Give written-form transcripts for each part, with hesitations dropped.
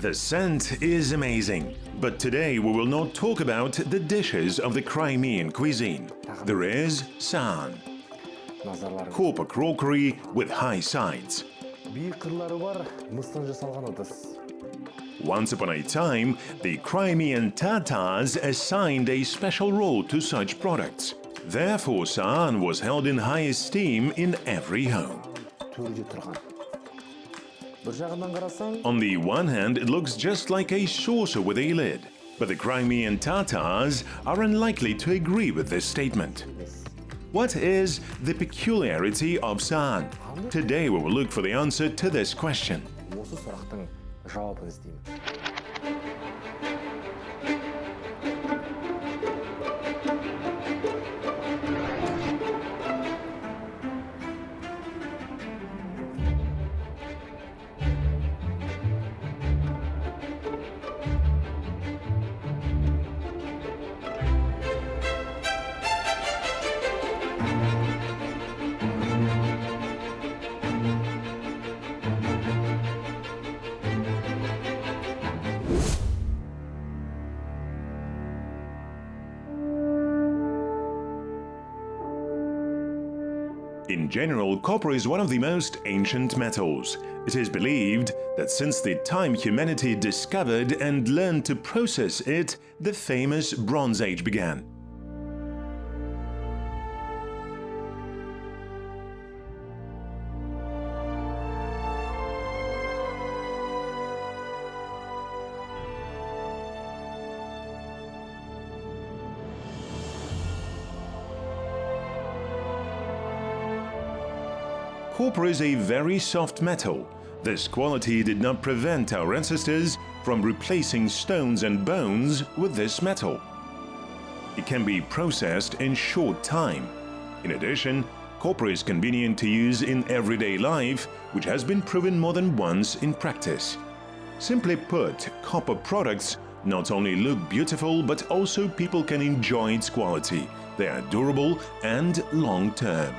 The scent is amazing, but today we will not talk about the dishes of the Crimean cuisine. There is Saan, copper crockery with high sides. Once upon a time, the Crimean Tatars assigned a special role to such products. Therefore, Saan was held in high esteem in every home. On the one hand, it looks just like a saucer with a lid, but the Crimean Tatars are unlikely to agree with this statement. What is the peculiarity of Saan? Today we will look for the answer to this question. In general, copper is one of the most ancient metals. It is believed that since the time humanity discovered and learned to process it, the famous Bronze Age began. Copper is a very soft metal. This quality did not prevent our ancestors from replacing stones and bones with this metal. It can be processed in short time. In addition, copper is convenient to use in everyday life, which has been proven more than once in practice. Simply put, copper products not only look beautiful, but also people can enjoy its quality. They are durable and long-term.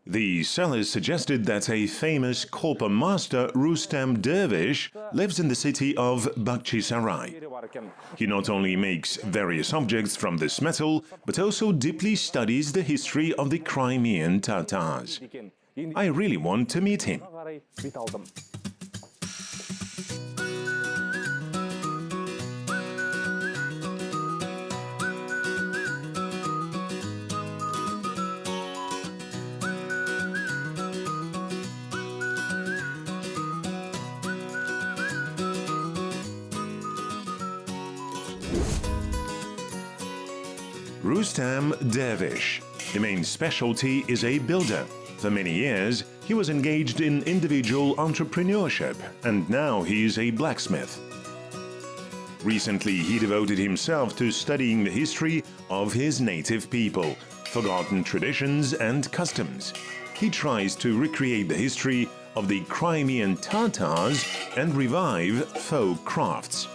The sellers suggested that a famous copper master, Rustam Dervish, lives in the city of Bakhchisarai. He not only makes various objects from this metal, but also deeply studies the history of the Crimean Tatars. I really want to meet him. Rustam Dervish. The main specialty is a builder. For many years, he was engaged in individual entrepreneurship, and now he is a blacksmith. Recently, he devoted himself to studying the history of his native people, forgotten traditions and customs. He tries to recreate the history of the Crimean Tatars and revive folk crafts.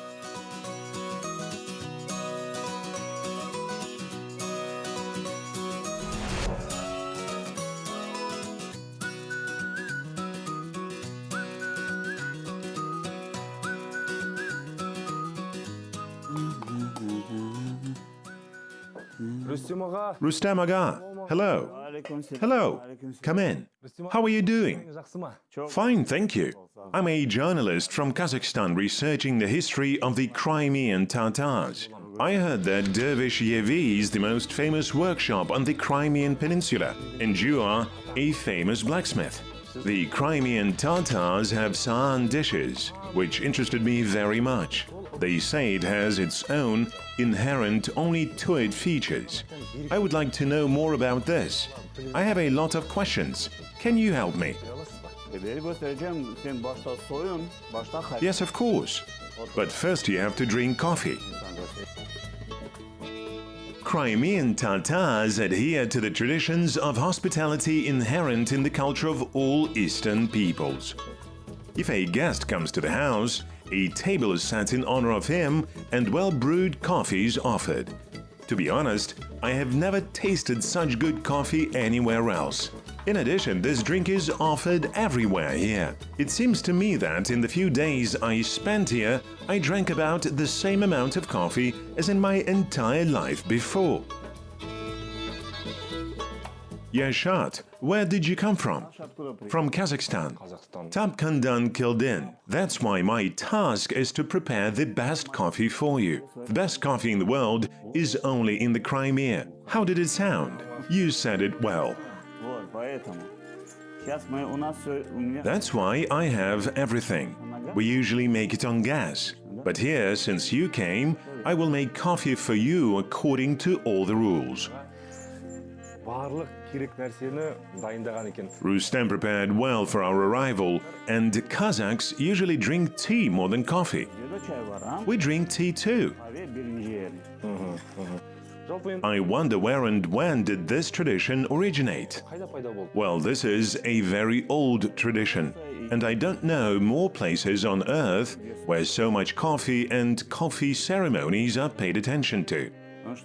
Rustam Aga, hello. Hello, come in. How are you doing? Fine, thank you. I'm a journalist from Kazakhstan researching the history of the Crimean Tatars. I heard that Dervish Yevi is the most famous workshop on the Crimean Peninsula, and you are a famous blacksmith. The Crimean Tatars have Saan dishes, which interested me very much. They say it has its own inherent only to it features. I would like to know more about this. I have a lot of questions. Can you help me? Yes, of course. But first you have to drink coffee. Crimean Tatars adhere to the traditions of hospitality inherent in the culture of all Eastern peoples. If a guest comes to the house, a table is set in honor of him and well-brewed coffee is offered. To be honest, I have never tasted such good coffee anywhere else. In addition, this drink is offered everywhere here. It seems to me that in the few days I spent here, I drank about the same amount of coffee as in my entire life before. Yashat, where did you come from? From Kazakhstan. Tapkandan Kildin. That's why my task is to prepare the best coffee for you. The best coffee in the world is only in the Crimea. How did it sound? You said it well. That's why I have everything. We usually make it on gas. But here, since you came, I will make coffee for you according to all the rules. Rustem prepared well for our arrival, and Kazakhs usually drink tea more than coffee. We drink tea too. I wonder where and when did this tradition originate? Well, this is a very old tradition, and I don't know more places on earth where so much coffee and coffee ceremonies are paid attention to.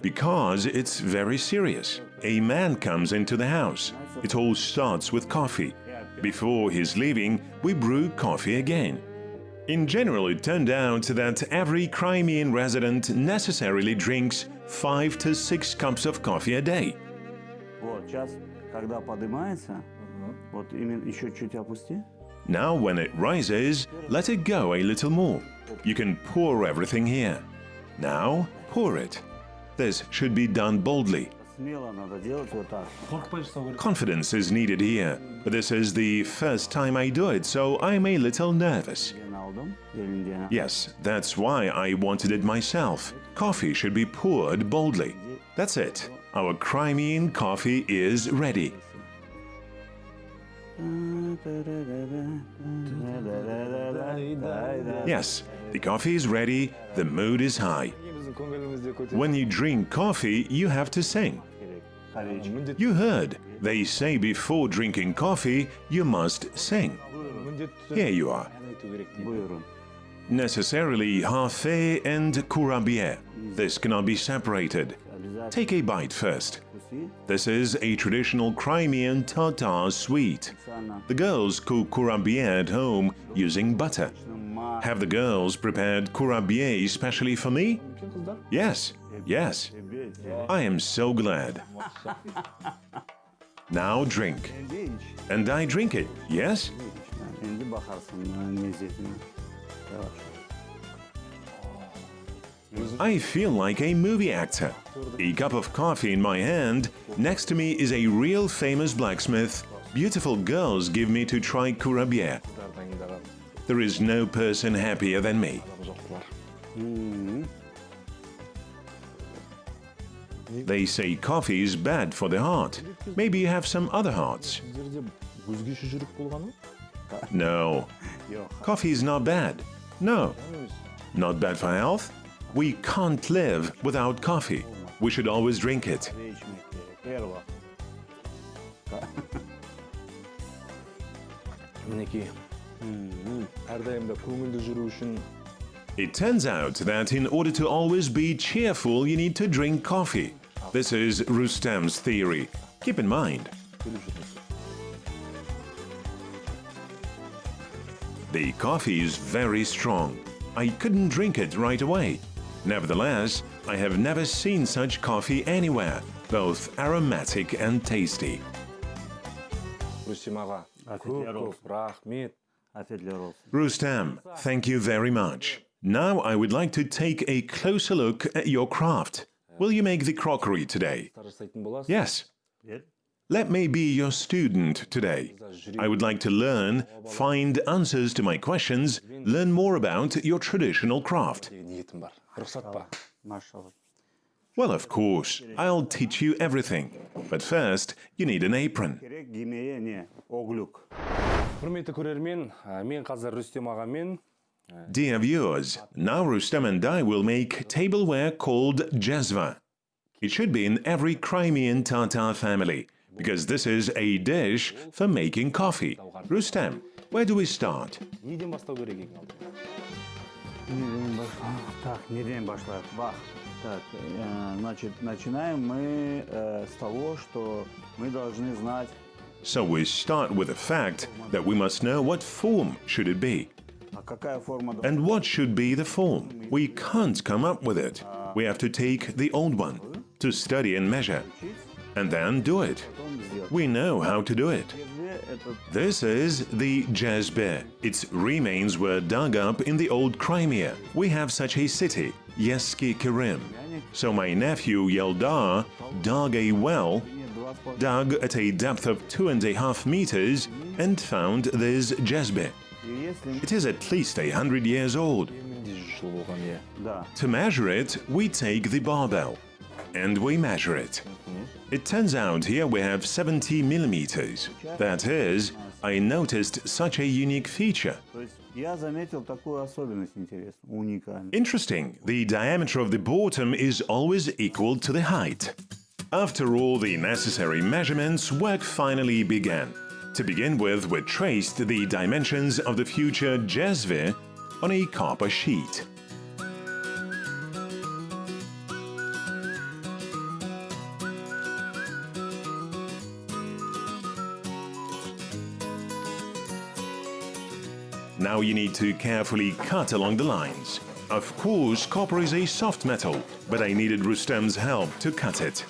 Because it's very serious. A man comes into the house. It all starts with coffee. Before his leaving, we brew coffee again. In general, it turned out that every Crimean resident necessarily drinks 5 to 6 cups of coffee a day. Now, when it rises, let it go a little more. You can pour everything here. Now, pour it. This should be done boldly. Confidence is needed here, but this is the first time I do it, so I'm a little nervous. Yes, that's why I wanted it myself. Coffee should be poured boldly. That's it. Our Crimean coffee is ready. Yes, the coffee is ready, the mood is high. When you drink coffee, you have to sing. You heard, they say before drinking coffee, you must sing. Here you are. Necessarily hafe and kurabiye. This cannot be separated. Take a bite first. This is a traditional Crimean Tatar sweet. The girls cook kurabiye at home using butter. Have the girls prepared kurabiye especially for me? Yes, yes. I am so glad. Now drink. And I drink it, yes? I feel like a movie actor. A cup of coffee in my hand, next to me is a real famous blacksmith. Beautiful girls give me to try kurabiye. There is no person happier than me. They say coffee is bad for the heart. Maybe you have some other hearts. No. Coffee is not bad. No. Not bad for health? We can't live without coffee. We should always drink it. It turns out that in order to always be cheerful, you need to drink coffee. This is Rustem's theory. Keep in mind. The coffee is very strong. I couldn't drink it right away. Nevertheless, I have never seen such coffee anywhere, both aromatic and tasty. Rustem, thank you very much. Now I would like to take a closer look at your craft. Will you make the crockery today? Yes. Let me be your student today. I would like to learn, find answers to my questions, learn more about your traditional craft. Well, of course, I'll teach you everything. But first, you need an apron. Керек кимее не оглюк. Құрметті көрермен, мен қазір Рүстем ағамен Dear viewers, now Rustam and I will make tableware called jezva. It should be in every Crimean Tatar family, because this is a dish for making coffee. Rustam, where do we start? неден бастау керек екен алдымен? Так, неден башлайық. Бах. Так, значит, начинаем мы с того, что мы должны знать. So we start with the fact that we must know what form should it be. А какая форма? And what should be the form? We can't come up with it. We have to take the old one, to study and measure, and then do it. We know how to do it. This is the Jibek. Its remains were dug up in the old Crimea. We have such a city, Yeski Karim. So my nephew Yeldar dug a well, dug at a depth of 2.5 meters, and found this Jibek. It is at least 100 years old. To measure it, we take the barbell, and we measure it. It turns out here we have 70 millimeters. That is, I noticed such a unique feature. То есть я заметил такую особенность интересную, уникальную. Interesting, the diameter of the bottom is always equal to the height. After all the necessary measurements, work finally began. To begin with, we traced the dimensions of the future jezve on a copper sheet. Now you need to carefully cut along the lines. Of course, copper is a soft metal, but I needed Rustam's help to cut it.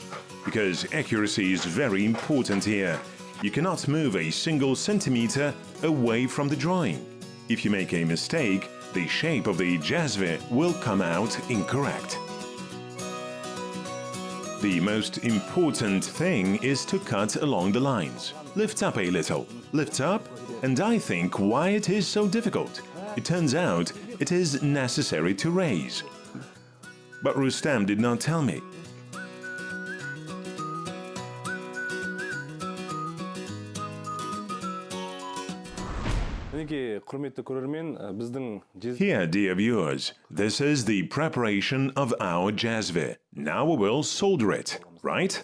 Because accuracy is very important here. You cannot move a single centimeter away from the drawing. If you make a mistake, the shape of the jezve will come out incorrect. The most important thing is to cut along the lines. Lift up a little. Lift up, and I think why it is so difficult. It turns out it is necessary to raise. But Rustam did not tell me. Мінекей, құрметті көрермен, біздің Here, dear viewers, this is the preparation of our jezve. Now we will solder it, right?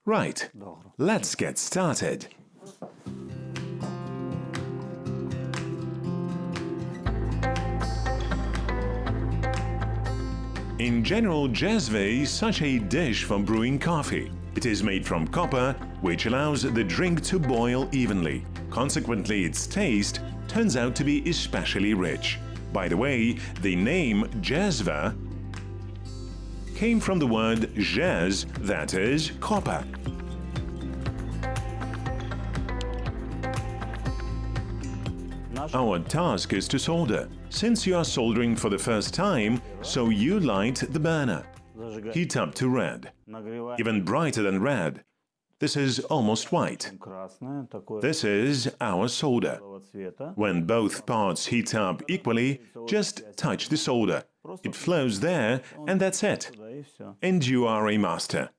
Right. Let's get started. In general, jezve is such a dish for brewing coffee. It is made from copper, which allows the drink to boil evenly. Consequently, its taste turns out to be especially rich. By the way, the name jezva came from the word jez, that is, copper. Our task is to solder. Since you are soldering for the first time, so you light the burner. Heat up to red, even brighter than red. This is almost white. Красное, такое This is our solder. цвета. When both parts heat up equally, just touch the solder. It flows there, and that's it. Да и все. And you are a master.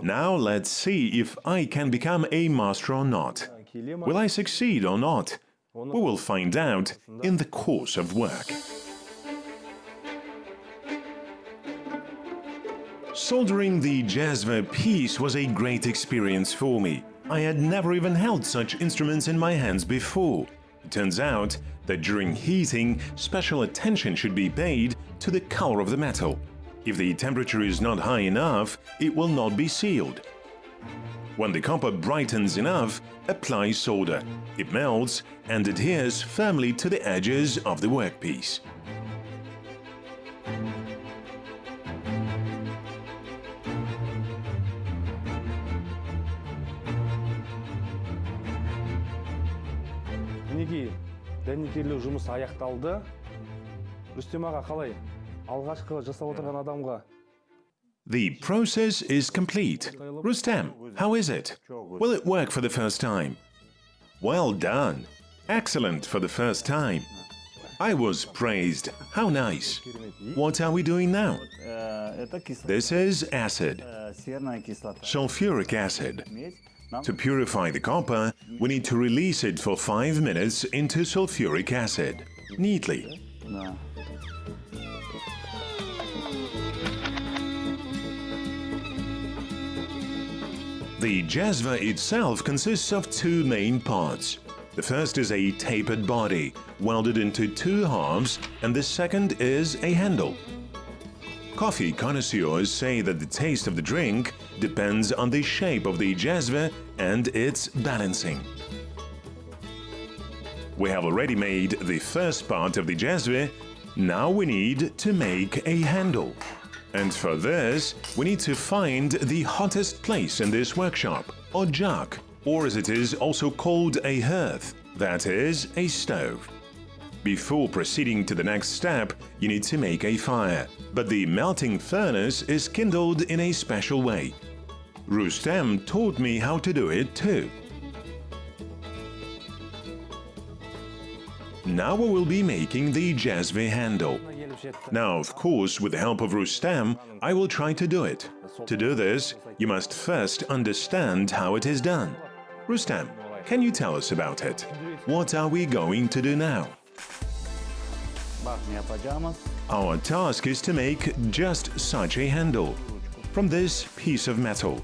Now let's see if I can become a master or not. Will I succeed or not? We will find out in the course of work. Soldering the jezva piece was a great experience for me. I had never even held such instruments in my hands before. It turns out that during heating, special attention should be paid to the color of the metal. If the temperature is not high enough, it will not be sealed. When the copper brightens enough, apply solder. It melts and adheres firmly to the edges of the workpiece. мінекей, дәнекерлеу жұмысы аяқталды. Рүстем аға қалай? Алғашқы жасап отырған адамға The process is complete. Rustam, how is it? Will it work for the first time? Well done. Excellent for the first time. I was praised. How nice. What are we doing now? Это кислота, This is acid, серная кислота. sulfuric acid. Медь нам To purify the copper, we need to release it for 5 minutes into sulfuric acid, neatly. да. The jazva itself consists of two main parts. The first is a tapered body, welded into two halves, and the second is a handle. Coffee connoisseurs say that the taste of the drink depends on the shape of the jazva and its balancing. We have already made the first part of the jazva. Now we need to make a handle. And for this, we need to find the hottest place in this workshop, or jug, or as it is also called a hearth, that is, a stove. Before proceeding to the next step, you need to make a fire, but the melting furnace is kindled in a special way. Rustem taught me how to do it too. Now we will be making the jazva handle. Now, of course, with the help of Rustem, I will try to do it. To do this, you must first understand how it is done. Rustem, can you tell us about it? What are we going to do now? Необходимо Our task is to make just such a handle from this piece of metal.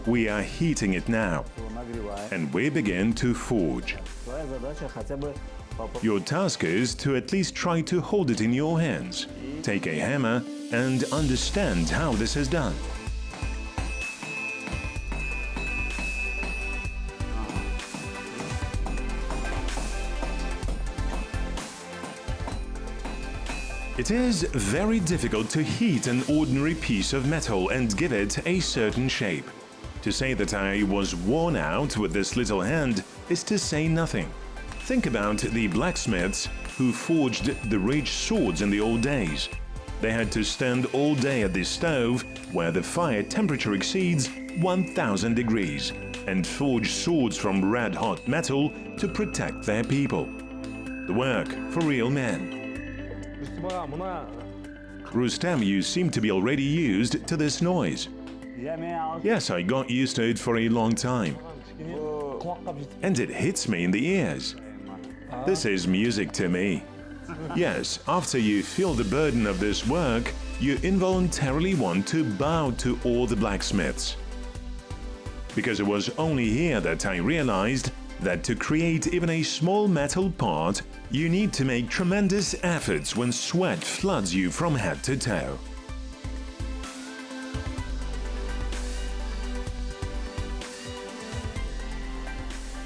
We are heating it now, нагреваем. and we begin to forge. Твоя задача хотя бы Your task is to at least try to hold it in your hands, take a hammer, and understand how this is done. It is very difficult to heat an ordinary piece of metal and give it a certain shape. To say that I was worn out with this little hand is to say nothing. Think about the blacksmiths who forged the rich swords in the old days. They had to stand all day at the stove, where the fire temperature exceeds 1000 degrees, and forge swords from red-hot metal to protect their people. The work for real men. Rustem, you seem to be already used to this noise. Yes, I got used to it for a long time. And it hits me in the ears. This is music to me. Yes, after you feel the burden of this work, you involuntarily want to bow to all the blacksmiths. Because it was only here that I realized that to create even a small metal part, you need to make tremendous efforts when sweat floods you from head to toe.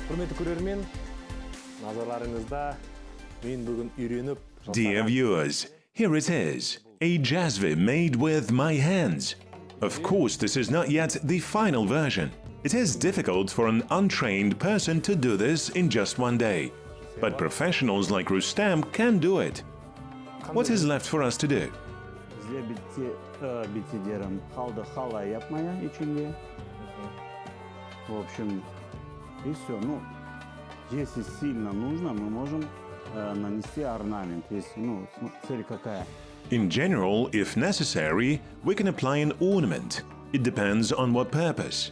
Құрметті көрермен, назарларыңызда мен бүгін үйреніп Dear viewers, here it is, a jazva made with my hands. Of course, this is not yet the final version. It is difficult for an untrained person to do this in just one day. But professionals like Rustem can do it. What is left for us to do? Bizde bitidерім қалды халай yapmaya içinde. В общем, и все. Ну, если сильно нужно, мы можем нанести орнамент. Если, ну, цель какая? In general, if necessary, we can apply an ornament. It depends on what purpose.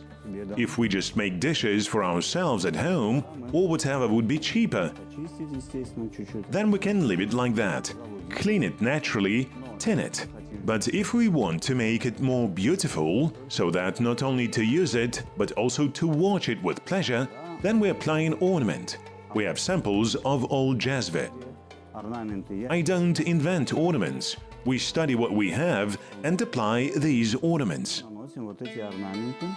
If we just make dishes for ourselves at home, or whatever would be cheaper, Чистить, естественно, чуть-чуть. then we can leave it like that. Clean it naturally, tin it. But if we want to make it more beautiful, so that not only to use it, but also to watch it with pleasure, then we apply an ornament. We have samples of old jazva. Орнаменты я. I don't invent ornaments. We study what we have and apply these ornaments. Наносим вот эти орнаменты.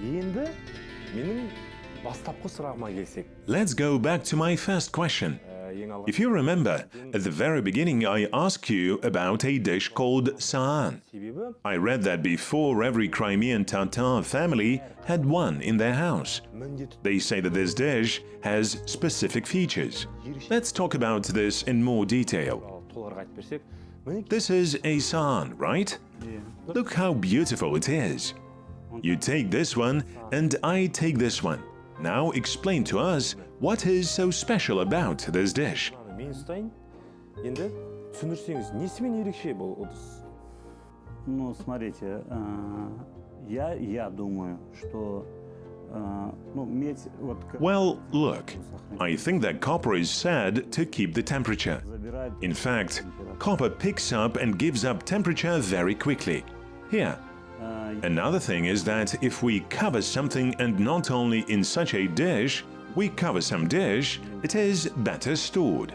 Енді менің бастапқы сұрағыма келсек. Let's go back to my first question. Ең If you remember, at the very beginning I asked you about a dish called Saan. себебі I read that before every Crimean Tatar family had one in their house. міндетті They say that this dish has specific features. Let's talk about this in more detail. толығырақ айтып берсек, мінекей This is a Saan, right? Look how beautiful it is. You take this one and I take this one. Now explain to us what is so special about this dish. мен ұстайын. Енді түсіндірсеңіз, несімен ерекше бұл ыдыс? Ну, смотрите, я думаю, что ну, медь вот Well, look, I think that copper is said to keep the temperature. забирает In fact, copper picks up and gives up temperature very quickly. Here. Another thing is that if we cover something and not only in such a dish, we cover some dish, it is better stored.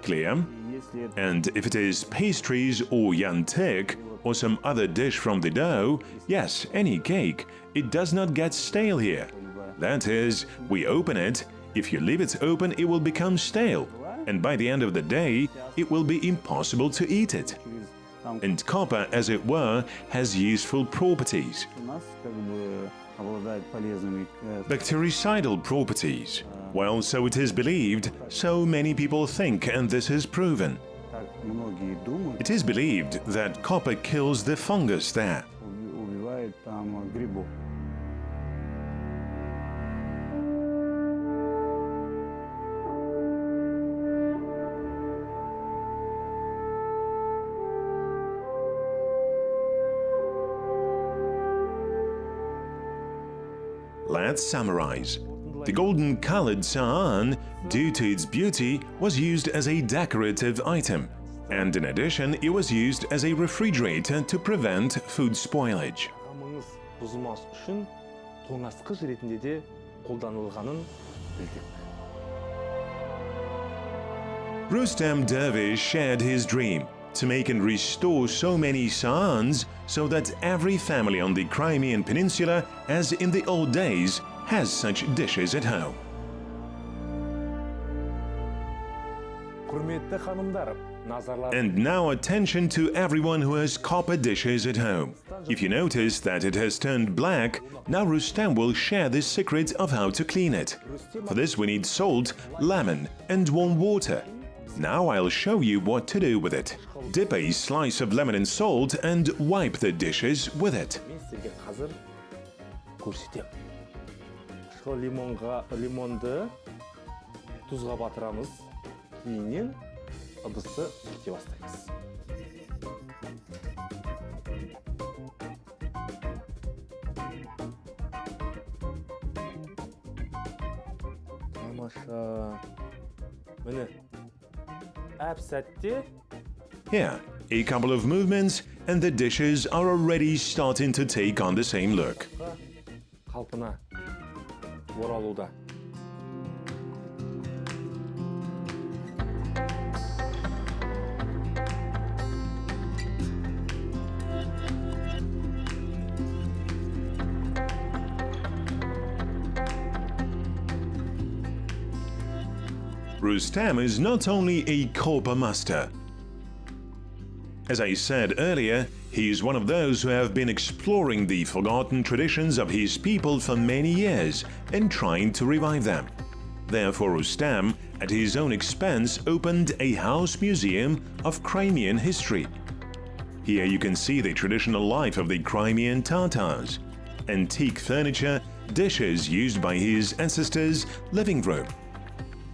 Clear? если это And if it is pastries or yantek or some other dish from the dough, yes, any cake, it does not get stale here. That is, we open it, if you leave it open, it will become stale. And by the end of the day, it will be impossible to eat it. через там And copper, as it were, has useful properties. у нас как бы обладает полезными Bactericidal properties. Well, so it is believed, so many people think, and this is proven. как многие думают, It is believed that copper kills the fungus there. убивает там грибов. Let's summarize. The golden-colored Saan, due to its beauty, was used as a decorative item. And in addition, it was used as a refrigerator to prevent food spoilage. Тағамыңыз бұзылмас үшін тоңазытқыш ретінде де қолданылғанын білдік. Rustam Dervish shared his dream to make and restore so many Saans so that every family on the Crimean Peninsula, as in the old days, has such dishes at home. Құрметті ханымдар, назарлар And now attention to everyone who has copper dishes at home. If you notice that it has turned black, now Rustam will share the secret of how to clean it. For this we need salt, lemon and warm water. Now I'll show you what to do with it. Dip a slice of lemon in salt and wipe the dishes with it. мен сізге қазір көрсетемін. Лимонды тұзға батырамыз, кейіннен ыдысты сүрте бастаймыз. Тамаша. Міне, әп сәтте Here, a couple of movements and the dishes are already starting to take on the same look. қалпына оралуда. Rustam is not only a copper master. As I said earlier, he is one of those who have been exploring the forgotten traditions of his people for many years and trying to revive them. Therefore, Rustam, at his own expense, opened a house museum of Crimean history. Here you can see the traditional life of the Crimean Tatars, antique furniture, dishes used by his ancestors' living room.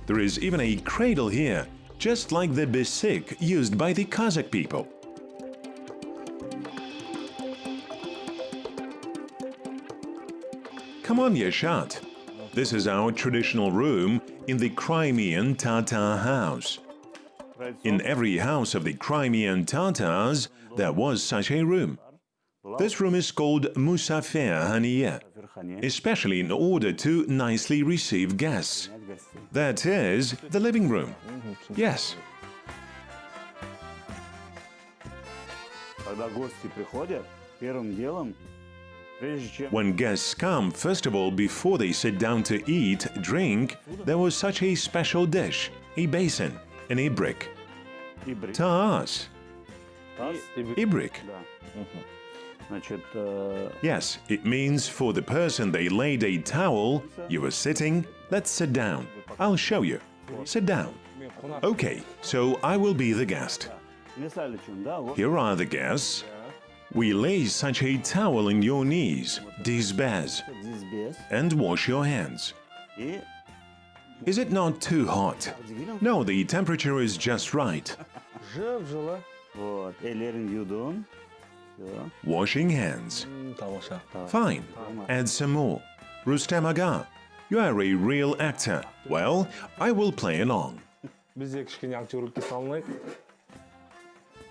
There is even a cradle here, just like the besik used by the Kazakh people. Come on, Yashat. This is our traditional room in the Crimean Tatar house. In every house of the Crimean Tatars, there was such a room. This room is called Musafir Haniya, especially in order to nicely receive guests. That is the living room. Yes. Когда гости приходят, первым делом, прежде чем When guests come, first of all, before they sit down to eat, drink, there was such a special dish, a basin, an ibrik. Ибрик. Taas. Тас, Ibrik. Да. Значит, Yes, it means for the person they laid a towel, you were sitting, let's sit down. I'll show you. Sit down. мен қонақ. Okay, so I will be the guest. misal için da вот Here are the guests. We lay such a towel in your knees, dizbez, dizbez and wash your hands. и Is it not too hot? No, the temperature is just right. Жып-жылы. вот ellerin yudun. Всё. Washing hands. Тамаша. Fine. Add some more. Rustam Aga, you are a real actor. Well, I will play along. Біз де кішкене актерлікке салынайық.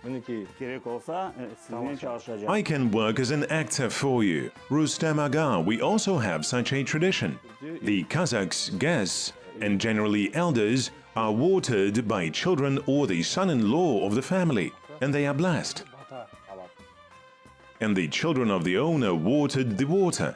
Мінекей. Керек olsa sizinle çalışacağım. I can work as an actor for you. Rustam Aga, we also have such a tradition. The Kazakhs' guests, and generally elders, are watered by children or the son-in-law of the family, and they are blessed. Бата алады. And the children of the owner watered the water.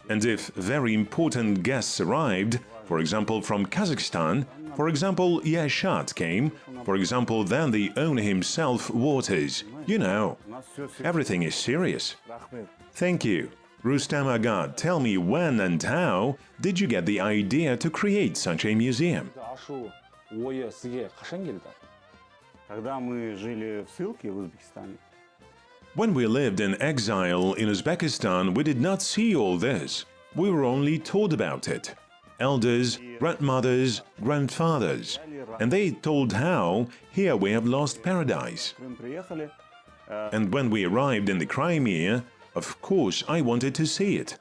And if very important guests arrived, for example from Kazakhstan, for example Yashat came, for example then the owner himself waters. You know, У нас всё everything is serious. Рахмет. Thank you. Rustam Aga, tell me when and how did you get the idea to create such a museum? Ашу ойы сізге қашан келді? Когда мы жили в ссылке в Узбекистане, When we lived in exile in Uzbekistan, we did not see all this. We were only told about it. Elders, grandmothers, grandfathers. And they told how here we have lost paradise. в Крым приехали, And when we arrived in the Crimea, of course I wanted to see it.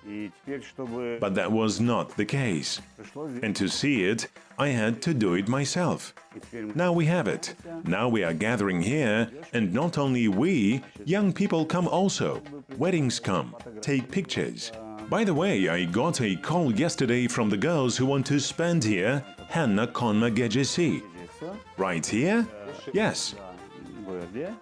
и теперь, чтобы But that was not the case. пришлось здесь, And to see it, I had to do it myself. и теперь мы Now we have it. Now we are gathering here, and not only we, young people come also. Weddings come, take pictures. By the way, I got a call yesterday from the girls who want to spend here Henna Konma Gecesi. здесь, Right here? Yes. в городе,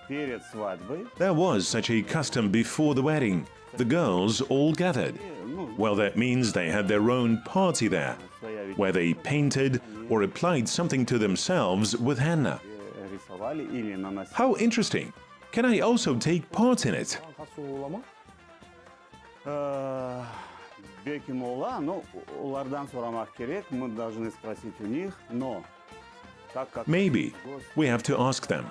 перед свадьбой, There was such a custom before the wedding. The girls all gathered. ну, Well, that means they had their own party there, своя ведь where they painted or applied something to themselves with henna. рисовали или наносили. How interesting! Can I also take part in it? Қатысу бола ма? Беким ола, ну, олардан сұрамақ керек, мы должны спросить у них, но так как Maybe. We have to ask them.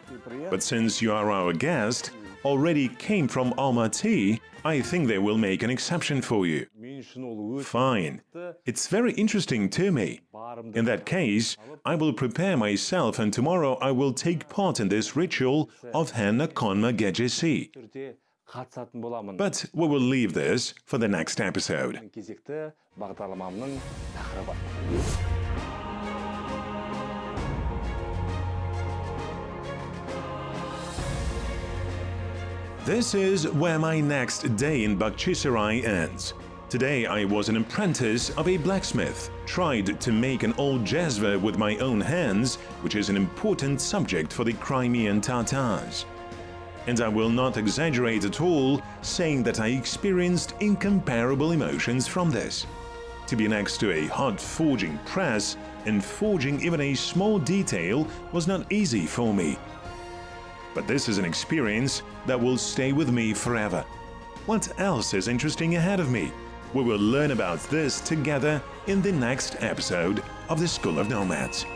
But since you are our guest, already came from Almaty, I think they will make an exception for you. Мен үшін ол өте Fine. It's very interesting to me. барымды. In that case, I will prepare myself and tomorrow I will take part in this ritual of Henna Konma Gecesi. түрде қатысатын боламын. But we will leave this for the next episode. Кезекті бағдарламамның тақырыбы. This is where my next day in Bakhchisarai ends. Today I was an apprentice of a blacksmith, tried to make an old jezva with my own hands, which is an important subject for the Crimean Tatars. And I will not exaggerate at all, saying that I experienced incomparable emotions from this. To be next to a hot forging press and forging even a small detail was not easy for me. But this is an experience that will stay with me forever. What else is interesting ahead of me? We will learn about this together in the next episode of the School of Nomads.